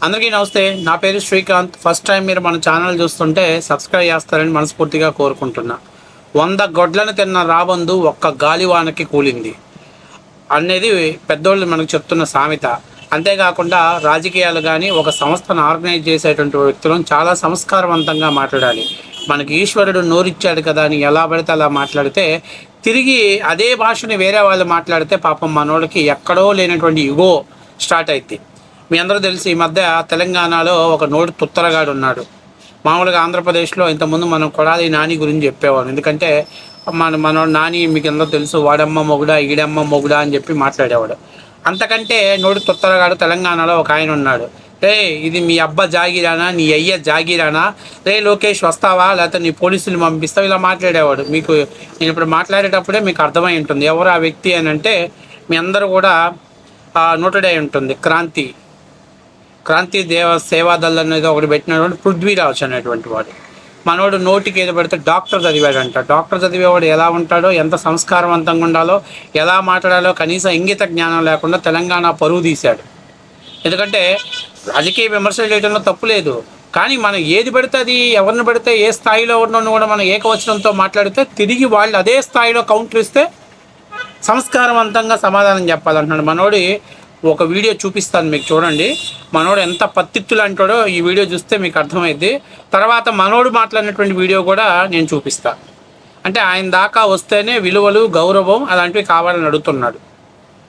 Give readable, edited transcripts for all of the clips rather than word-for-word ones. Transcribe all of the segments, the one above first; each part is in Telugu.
అందరికీ నమస్తే. నా పేరు శ్రీకాంత్. ఫస్ట్ టైం మీరు మన ఛానల్ చూస్తుంటే సబ్స్క్రైబ్ చేస్తారని మనస్ఫూర్తిగా కోరుకుంటున్నా. 100 గొడ్లను తిన్న రాబందు ఒక్క గాలివానకి కూలింది అనేది పెద్దోళ్ళు మనకు చెప్తున్న సామెత. అంతేకాకుండా రాజకీయాలు కానీ ఒక సంస్థను ఆర్గనైజ్ చేసేటువంటి వ్యక్తులను చాలా సంస్కారవంతంగా మాట్లాడాలి. మనకి ఈశ్వరుడు నోరిచ్చాడు కదా అని ఎలా పడితే అలా మాట్లాడితే తిరిగి అదే భాషని వేరే వాళ్ళు మాట్లాడితే పాపం మనోళ్ళకి ఎక్కడో లేనటువంటి ఇగో స్టార్ట్ అవుతుంది. మీ అందరూ తెలిసి ఈ మధ్య తెలంగాణలో ఒక నోటి తుత్తరగాడు ఉన్నాడు. మామూలుగా ఆంధ్రప్రదేశ్లో ఇంతకుముందు మనం కొడాలి నాని గురించి చెప్పేవాళ్ళం. ఎందుకంటే మన నాని మీకు అందరూ తెలుసు, వాడమ్మ మొగుడా ఈడమ్మ మొగుడా అని చెప్పి మాట్లాడేవాడు. అంతకంటే నోటి తుత్తరగాడు తెలంగాణలో ఒక ఆయన ఉన్నాడు. రే ఇది మీ అబ్బ జాగిరానా, నీ అయ్య జాగిరానా, రే లోకేష్ వస్తావా లేకపోతే నీ పోలీసులు పంపిస్తావు, ఇలా మాట్లాడేవాడు. మీకు నేను ఇప్పుడు మాట్లాడేటప్పుడే మీకు అర్థమై ఉంటుంది ఎవరు ఆ వ్యక్తి అని. అంటే మీ అందరూ కూడా నోటెడ్ అయి ఉంటుంది. క్రాంతి సేవాదళ్ అనేది ఒకటి పెట్టినటువంటి పృథ్వీరాజ్ అనేటువంటి వాడు. మనోడు నోటికి ఏదో పెడితే డాక్టర్ చదివాడంట. డాక్టర్ చదివేవాడు ఎలా ఉంటాడో, ఎంత సంస్కారవంతంగా ఉండాలో, ఎలా మాట్లాడాలో కనీసం ఇంగిత జ్ఞానం లేకుండా తెలంగాణ పరువు తీశాడు. ఎందుకంటే రాజకీయ విమర్శలు చేయడంలో తప్పు లేదు, కానీ మనం ఏది పడితే అది, ఎవరిని పడితే ఏ స్థాయిలో ఉన్నోని కూడా మనం ఏకవచనంతో మాట్లాడితే తిరిగి వాళ్ళు అదే స్థాయిలో కౌంటర్ ఇస్తే సంస్కారవంతంగా సమాధానం చెప్పాలంటున్నాడు. మనోడి ఒక వీడియో చూపిస్తాను మీకు, చూడండి. మనోడు ఎంత పత్తిత్తులు అంటాడో ఈ వీడియో చూస్తే మీకు అర్థమైంది. తర్వాత మనోడు మాట్లాడినటువంటి వీడియో కూడా నేను చూపిస్తాను. అంటే ఆయన దాకా వస్తేనే విలువలు, గౌరవం అలాంటివి కావాలని అడుగుతున్నాడు.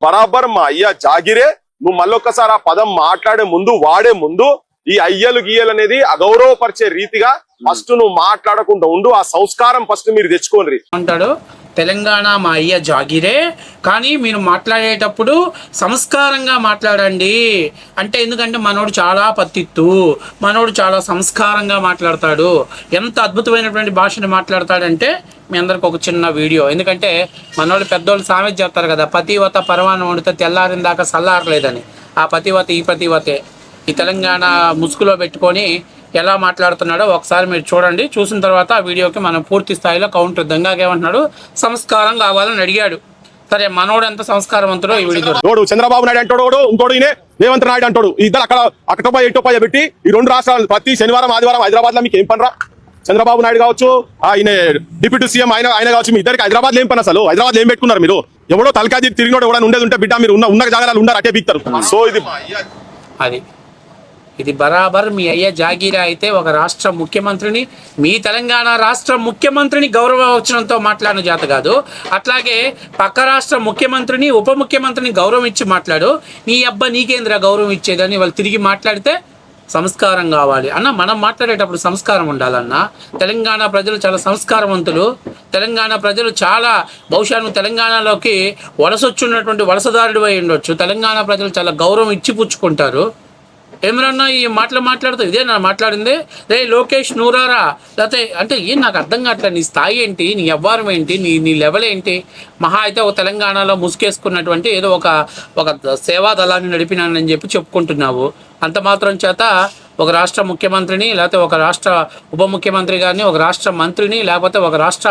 బరాబర్ మా అయ్య జాగిరే. నువ్వు మళ్ళొక్కసారి ఆ పదం మాట్లాడే ముందు, వాడే ముందు ఈ అయ్యలు గీయలు అనేది అగౌరవపరిచే రీతిగా ఫస్ట్ నువ్వు మాట్లాడకుండా ఉండు. ఆ సంస్కారం ఫస్ట్ మీరు తెచ్చుకోండి అంటాడు. తెలంగాణ మా అయ్య జాగిరే, కానీ మీరు మాట్లాడేటప్పుడు సంస్కారంగా మాట్లాడండి అంటే. ఎందుకంటే మనోడు చాలా పత్తిత్తు, మనోడు చాలా సంస్కారంగా మాట్లాడతాడు. ఎంత అద్భుతమైనటువంటి భాషను మాట్లాడతాడంటే మీ అందరికి ఒక చిన్న వీడియో. ఎందుకంటే మనోళ్ళు పెద్దోళ్ళు సామెత చెప్తారు కదా, పతివత పరమాణం వండితే తెల్లారిన దాకా సల్లారలేదని. ఆ పతివత ఈ పతివతే ఈ తెలంగాణ ముసుగులో పెట్టుకొని ఎలా మాట్లాడుతున్నాడో ఒకసారి మీరు చూడండి. చూసిన తర్వాత ఆ వీడియోకి మనం పూర్తి స్థాయిలో కౌంటర్ ఇద్దాం. ఏమంటున్నాడు, సంస్కారం కావాలని అడిగాడు. సరే, మనోడు ఎంత సంస్కారవంతుడో ఈ వీడియో. చంద్రబాబు నాయుడు అంటాడు, ఇంకోడు రేవంత్ నాయుడు అంటాడు. ఇద్దరు అక్కడ అక్కటోపా ఎటోపాయ పెట్టి ఈ రెండు రాష్ట్రాలు ప్రతి శనివారం ఆదివారం హైదరాబాద్ లో మీకు ఏం పనరా? చంద్రబాబు నాయుడు కావచ్చు, ఆయన డిప్యూటీ సీఎం ఆయన కావచ్చు, మీ ఇద్దరికి హైదరాబాద్ ఏం పని? అసలు హైదరాబాద్ ఏం పెట్టుకున్నారు మీరు? ఎవడో తలకాది తిరిగినోడు ఎవడో ఉండేది ఉంటే బిడ్డ మీరు ఉన్న జాగాలు ఉన్నారు అటే బీక్తారు. సో ఇది బరాబర్ మీ అయ్య జాగీరా అయితే ఒక రాష్ట్ర ముఖ్యమంత్రిని, మీ తెలంగాణ రాష్ట్ర ముఖ్యమంత్రిని గౌరవవచనంతో మాట్లాడిన జాత కాదు. అట్లాగే పక్క రాష్ట్ర ముఖ్యమంత్రిని, ఉప ముఖ్యమంత్రిని గౌరవం ఇచ్చి మాట్లాడు. నీ అబ్బా నీకేంద్ర గౌరవం ఇచ్చేదని వాళ్ళు తిరిగి మాట్లాడితే సంస్కారం కావాలి అన్న. మనం మాట్లాడేటప్పుడు సంస్కారం ఉండాలన్న. తెలంగాణ ప్రజలు చాలా సంస్కారవంతులు. తెలంగాణ ప్రజలు చాలా, బహుశా నువ్వు తెలంగాణలోకి వలసొచ్చున్నటువంటి వలసదారుడు అయి ఉండొచ్చు. తెలంగాణ ప్రజలు చాలా గౌరవం ఇచ్చి పుచ్చుకుంటారు. ఏమన్నా ఈ మాట్లాడుతూ ఇదే నా మాట్లాడింది, రే లోకేష్ నూరారా లేకపోతే అంటే ఏం నాకు అర్థం కావట్లేదు. నీ స్థాయి ఏంటి, నీ వ్యవహారం ఏంటి, నీ లెవెల్ ఏంటి? మహా అయితే ఒక తెలంగాణలో ముసుకేసుకున్నటువంటి ఏదో ఒక సేవా దళాన్ని నడిపినానని చెప్పి చెప్పుకుంటున్నావు. అంత మాత్రం చేత ఒక రాష్ట్ర ముఖ్యమంత్రిని, లేకపోతే ఒక రాష్ట్ర ఉప ముఖ్యమంత్రి గారిని, ఒక రాష్ట్ర మంత్రిని, లేకపోతే ఒక రాష్ట్ర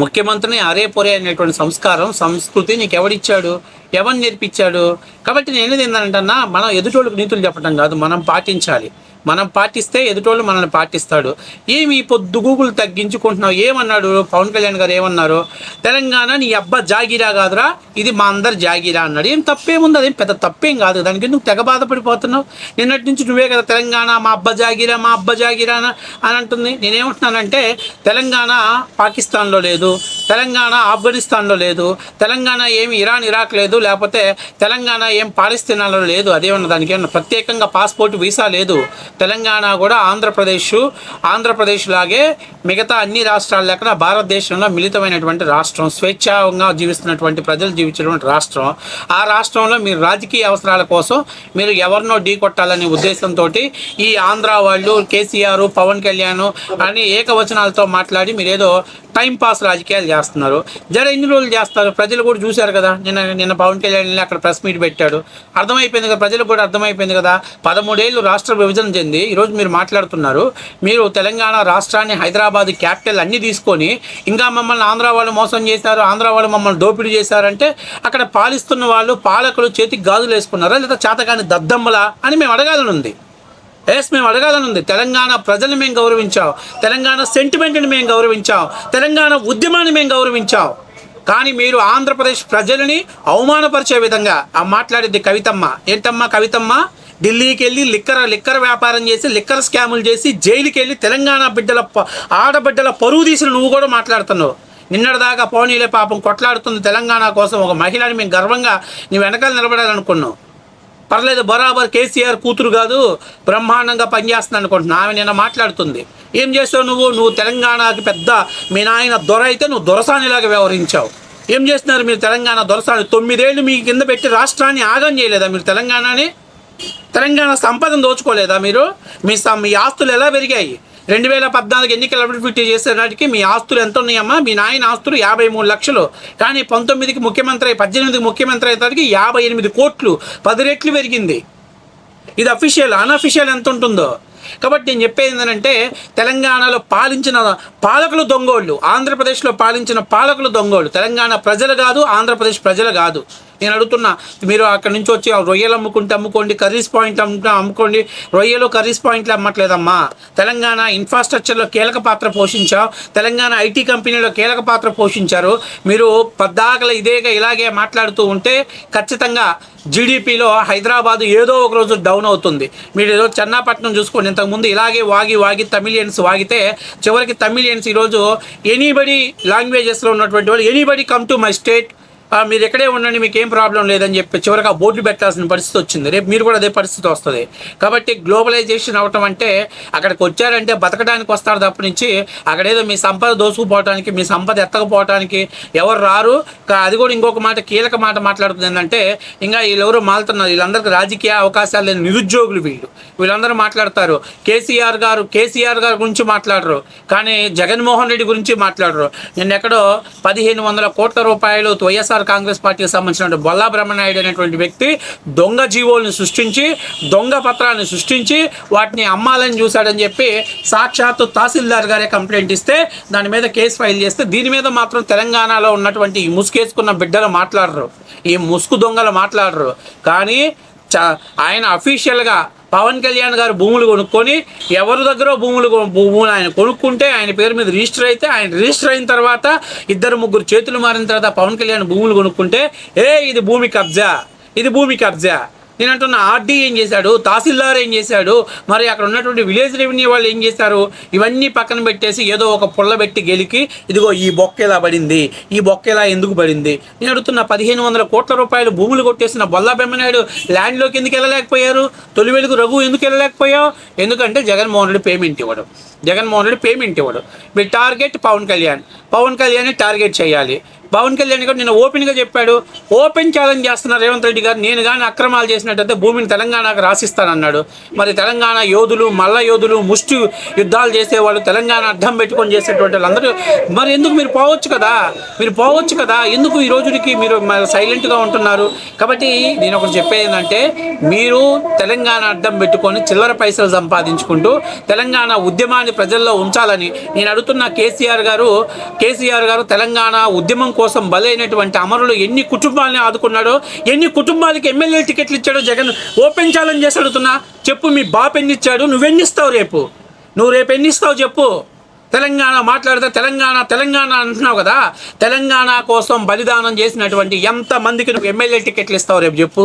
ముఖ్యమంత్రిని అరే పొరే అనేటువంటి సంస్కారం, సంస్కృతి నీకు ఎవడిచ్చాడు, ఎవరు నేర్పించాడు? కాబట్టి నేను ఏంటంటన్నా, మనం ఎదుటోళ్ళకి నీతులు చెప్పడం కాదు, మనం పాటించాలి. మనం పాటిస్తే ఎదుటోళ్ళు మనల్ని పాటిస్తాడు. ఏమి పొద్దుగూకులు తగ్గించుకుంటున్నావు? ఏమన్నాడు పవన్ కళ్యాణ్ గారు? ఏమన్నారు? తెలంగాణ నీ అబ్బా జాగిరా కాదురా, ఇది మా అందరు జాగిరా అన్నాడు. ఏం తప్పేముంది? అదేం పెద్ద తప్పేం కాదు. దానికి నువ్వు తెగ బాధపడిపోతున్నావు. నిన్నటి నుంచి నువ్వే కదా తెలంగాణ మా అబ్బా జాగిరా, మా అబ్బా జాగిరా అని అంటుంది. నేనేమంటున్నానంటే, తెలంగాణ పాకిస్తాన్లో లేదు, తెలంగాణ ఆఫ్ఘనిస్తాన్లో లేదు, తెలంగాణ ఏమి ఇరాన్ ఇరాక్ లేదు, లేకపోతే తెలంగాణ ఏం పాలస్తీనాలో లేదు. అదేమన్నా దానికి ఏమన్నా ప్రత్యేకంగా పాస్పోర్ట్ వీసా లేదు. తెలంగాణ కూడా ఆంధ్రప్రదేశ్ లాగే మిగతా అన్ని రాష్ట్రాల లెక్కన భారతదేశంలో మిళితమైనటువంటి రాష్ట్రం, స్వేచ్ఛాగా జీవిస్తున్నటువంటి ప్రజలు జీవించినటువంటి రాష్ట్రం. ఆ రాష్ట్రంలో మీరు రాజకీయ అవసరాల కోసం మీరు ఎవరినో ఢీ కొట్టాలనే ఉద్దేశంతో ఈ ఆంధ్ర వాళ్ళు కేసీఆర్, పవన్ కళ్యాణ్ అని ఏకవచనాలతో మాట్లాడి మీరేదో టైం పాస్ రాజకీయాలు చేస్తున్నారు. ఎన్ని రోజులు చేస్తారు? ప్రజలు కూడా చూశారు కదా. నిన్న పవన్ కళ్యాణ్ అక్కడ ప్రెస్ మీట్ పెట్టాడు. అర్థమైపోయింది కదా, ప్రజలకు కూడా అర్థమైపోయింది కదా. 13 ఏళ్ళు రాష్ట్ర విభజన చెంది ఈరోజు మీరు మాట్లాడుతున్నారు. మీరు తెలంగాణ రాష్ట్రాన్ని, హైదరాబాద్ క్యాపిటల్ అన్నీ తీసుకొని ఇంకా మమ్మల్ని ఆంధ్ర వాళ్ళు మోసం చేశారు, ఆంధ్ర వాళ్ళు మమ్మల్ని దోపిడీ చేశారంటే అక్కడ పాలిస్తున్న వాళ్ళు, పాలకులు చేతికి గాజులు వేసుకున్నారా లేదా చేతకాని దద్దమ్మలా అని మేము అడగాలనుంది. మేము అడగాలనుంది. తెలంగాణ ప్రజల్ని మేము గౌరవించాం, తెలంగాణ సెంటిమెంట్ని మేము గౌరవించాం, తెలంగాణ ఉద్యమాన్ని మేము గౌరవించాం. కానీ మీరు ఆంధ్రప్రదేశ్ ప్రజలని అవమానపరిచే విధంగా మాట్లాడింది కవితమ్మ. ఏంటమ్మా కవితమ్మ? ఢిల్లీకి వెళ్ళి లిక్కర్ వ్యాపారం చేసి, లిక్కర్ స్కాములు చేసి, జైలుకి వెళ్ళి తెలంగాణ ఆడబిడ్డల పరువు తీసిన నువ్వు కూడా మాట్లాడుతున్నావు. నిన్నటిదాకా పోనీలే పాపం కొట్లాడుతుంది తెలంగాణ కోసం ఒక మహిళని మేము గర్వంగా నీ వెనకాల నిలబడాలనుకున్నావు. పర్లేదు, బరాబర్ కేసీఆర్ కూతురు కాదు, బ్రహ్మాండంగా పనిచేస్తుంది అనుకుంటున్నా. ఆమె నిన్న మాట్లాడుతుంది. ఏం చేస్తావు నువ్వు తెలంగాణకి పెద్ద మీ నాయన దొర అయితే నువ్వు దొరసానిలాగా వ్యవహరించావు. ఏం చేస్తున్నారు మీరు తెలంగాణ దొరసాని? 9 ఏళ్ళు మీ కింద పెట్టి రాష్ట్రాన్ని ఆగం చేయలేదా మీరు? తెలంగాణ సంపదను దోచుకోలేదా మీరు? మీ ఆస్తులు ఎలా పెరిగాయి? 2014 ఎన్నికల అభివృద్ధి చేసే నాటికి మీ ఆస్తులు ఎంత ఉన్నాయమ్మా? మీ నాయన ఆస్తులు 53 లక్షలు. కానీ 19కి ముఖ్యమంత్రి, 18కి ముఖ్యమంత్రి అయ్యేసరికి 58 కోట్లు, 10 రెట్లు పెరిగింది. ఇది అఫీషియల్. అన్అఫీషియల్ ఎంత ఉంటుందో. కాబట్టి నేను చెప్పేది ఏంటంటే తెలంగాణలో పాలించిన పాలకులు దొంగోళ్ళు, ఆంధ్రప్రదేశ్లో పాలించిన పాలకులు దొంగోళ్ళు. తెలంగాణ ప్రజలు కాదు, ఆంధ్రప్రదేశ్ ప్రజలు కాదు. నేను అడుగుతున్నా, మీరు అక్కడి నుంచి వచ్చి రొయ్యలు అమ్ముకోండి, కర్రీస్ పాయింట్ అమ్ముకోండి. రొయ్యలు కర్రీస్ పాయింట్లు అమ్మట్లేదమ్మా. తెలంగాణ ఇన్ఫ్రాస్ట్రక్చర్లో కీలక పాత్ర పోషించావు, తెలంగాణ ఐటీ కంపెనీలో కీలక పాత్ర పోషించారు. మీరు పద్దాకల ఇలాగే మాట్లాడుతూ ఉంటే ఖచ్చితంగా జీడిపిలో హైదరాబాద్ ఏదో ఒక రోజు డౌన్ అవుతుంది. మీరు ఏదో చెన్నాపట్నం చూసుకోండి, ఇంతకుముందు ఇలాగే వాగి తమిళియన్స్ వాగితే చివరికి తమిళియన్స్ ఈరోజు ఎనీబడి లాంగ్వేజెస్లో ఉన్నటువంటి వాళ్ళు anybody come to my state, మీరు ఎక్కడే ఉండండి, మీకు ఏం ప్రాబ్లం లేదని చెప్పి చివరికి ఆ బోర్డు పెట్టాల్సిన పరిస్థితి వచ్చింది. రేపు మీరు కూడా అదే పరిస్థితి వస్తుంది. కాబట్టి గ్లోబలైజేషన్ అవటం అంటే అక్కడికి వచ్చారంటే బతకడానికి వస్తారు తప్ప నుంచి అక్కడేదో మీ సంపద దోసుకుపోవటానికి, మీ సంపద ఎత్తకపోవటానికి ఎవరు రారు. అది కూడా ఇంకొక మాట, కీలక మాట మాట్లాడుతుంది ఏంటంటే ఇంకా వీళ్ళెవరో మాలుతున్నారు. వీళ్ళందరికీ రాజకీయ అవకాశాలు లేని నిరుద్యోగులు వీళ్ళందరూ మాట్లాడతారు. కేసీఆర్ గారు గురించి మాట్లాడరు, కానీ జగన్మోహన్ రెడ్డి గురించి మాట్లాడరు. నిన్న ఎక్కడో 1500 కోట్ల రూపాయలు వైఎస్ఆర్ కాంగ్రెస్ పార్టీకి సంబంధించిన బొల్లా బ్రహ్మనాయుడు అనేటువంటి వ్యక్తి దొంగ జీవోలను సృష్టించి, దొంగ పత్రాలను సృష్టించి వాటిని అమ్మాలని చూశాడని చెప్పి సాక్షాత్తు తహసీల్దార్ గారే కంప్లైంట్ ఇస్తే దాని మీద కేసు ఫైల్ చేస్తే దీని మీద మాత్రం తెలంగాణలో ఉన్నటువంటి ఈ ముసుగేసుకున్న బిడ్డలు మాట్లాడరు, ఈ ముసుగు దొంగలు మాట్లాడరు. కానీ ఆయన అఫీషియల్గా పవన్ కళ్యాణ్ గారు భూములు కొనుక్కొని ఎవరి దగ్గర భూములు ఆయన కొనుక్కుంటే ఆయన పేరు మీద రిజిస్టర్ అయితే, ఆయన రిజిస్టర్ అయిన తర్వాత 2-3 చేతులు మారిన తర్వాత పవన్ కళ్యాణ్ భూములు కొనుక్కుంటే ఇది భూమి కబ్జా. నేను అంటున్న ఆర్డీ ఏం చేశాడు, తహసీల్దార్ ఏం చేశాడు, మరి అక్కడ ఉన్నటువంటి విలేజ్ రెవెన్యూ వాళ్ళు ఏం చేశారు? ఇవన్నీ పక్కన పెట్టేసి ఏదో ఒక పుల్లబెట్టి గెలికి ఇదిగో ఈ బొక్క ఎలా పడింది, ఈ బొక్క ఎలా ఎందుకు పడింది. నేను అడుగుతున్న 1500 కోట్ల రూపాయలు భూములు కొట్టేసిన బొల్లా బ్రహ్మనాయుడు ల్యాండ్లోకి ఎందుకు వెళ్ళలేకపోయారు? తొలి వెలుగు రఘు ఎందుకు వెళ్ళలేకపోయావు? ఎందుకంటే జగన్మోహన్ రెడ్డి పేమెంట్ ఇవ్వడు. మీ టార్గెట్ పవన్ కళ్యాణ్ టార్గెట్ చేయాలి. పవన్ కళ్యాణ్ గారు నిన్న ఓపెన్గా చెప్పాడు, ఓపెన్ ఛాలెంజ్ చేస్తున్నారు రేవంత్ రెడ్డి గారు. నేను కానీ అక్రమాలు చేసినట్టయితే భూమిని తెలంగాణకు రాసిస్తానన్నాడు. మరి తెలంగాణ యోధులు, మల్ల యోధులు, ముష్టి యుద్ధాలు చేసేవాళ్ళు, తెలంగాణ అడ్డం పెట్టుకొని చేసేటువంటి వాళ్ళందరూ మరి ఎందుకు మీరు పోవచ్చు కదా, ఎందుకు ఈ రోజుకి మీరు సైలెంట్గా ఉంటున్నారు? కాబట్టి నేను ఒకటి చెప్పేది ఏంటంటే, మీరు తెలంగాణ అడ్డం పెట్టుకొని చిల్లర పైసలు సంపాదించుకుంటూ తెలంగాణ ఉద్యమాన్ని ప్రజల్లో ఉంచాలని నేను అడుగుతున్న కేసీఆర్ గారు తెలంగాణ ఉద్యమం కోసం బలైనటువంటి అమరులు ఎన్ని కుటుంబాలని ఆదుకున్నాడో, ఎన్ని కుటుంబాలకి ఎమ్మెల్యే టికెట్లు ఇచ్చాడో జగన్ ఓపెన్ ఛాలెంజ్ చేసి అడుగుతున్నా. చెప్పు, మీ బాపు ఎన్ని ఇచ్చాడు, నువ్వెన్నిస్తావు నువ్వు రేపు ఎన్నిస్తావు చెప్పు. తెలంగాణ మాట్లాడితే తెలంగాణ అంటున్నావు కదా, తెలంగాణ కోసం బలిదానం చేసినటువంటి ఎంతమందికి నువ్వు ఎమ్మెల్యే టికెట్లు ఇస్తావు రేపు చెప్పు.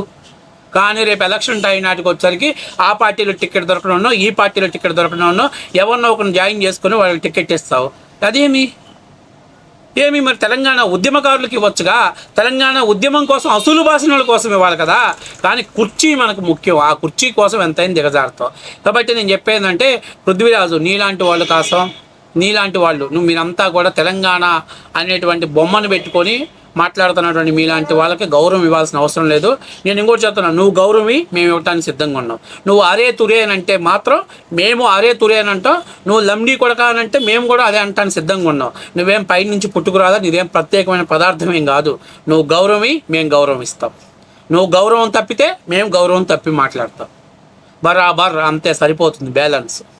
కానీ రేపు ఎలక్షన్ టైం నాటికి వచ్చరికి ఆ పార్టీలో టికెట్ దొరకనో, ఈ పార్టీలో టికెట్ దొరకనో ఎవరినో ఒకరిని జాయిన్ చేసుకుని వాళ్ళకి టికెట్ ఇస్తావు. ఏమి మరి తెలంగాణ ఉద్యమకారులకి ఇవ్వచ్చుగా, తెలంగాణ ఉద్యమం కోసం అసలు బాసిన వాళ్ళ కోసం ఇవ్వాలి కదా. కానీ కుర్చీ మనకు ముఖ్యం, ఆ కుర్చీ కోసం ఎంతైనా దిగజారుతావు. కాబట్టి నేను చెప్పేదంటే పృథ్వీరాజు నీలాంటి వాళ్ళు మీరంతా కూడా తెలంగాణ అనేటువంటి బొమ్మను పెట్టుకొని మాట్లాడుతున్నటువంటి మీలాంటి వాళ్ళకి గౌరవం ఇవ్వాల్సిన అవసరం లేదు. నేను ఇంకోటి చెప్తున్నాను, నువ్వు గౌరవి, మేము ఇవ్వటానికి సిద్ధంగా ఉన్నాం. నువ్వు అరే తురే అని అంటే మాత్రం మేము అరే తురే అని అంటాం. నువ్వు లంబడి కొడక అని అంటే మేము కూడా అదే అంటానికి సిద్ధంగా ఉన్నాం. నువ్వేం పై నుంచి పుట్టుకురాదా, నీదేం ప్రత్యేకమైన పదార్థం ఏం కాదు. నువ్వు గౌరవి, మేము గౌరవం ఇస్తాం. నువ్వు గౌరవం తప్పితే మేము గౌరవం తప్పి మాట్లాడతాం. బరాబర్ అంతే, సరిపోతుంది బ్యాలెన్స్.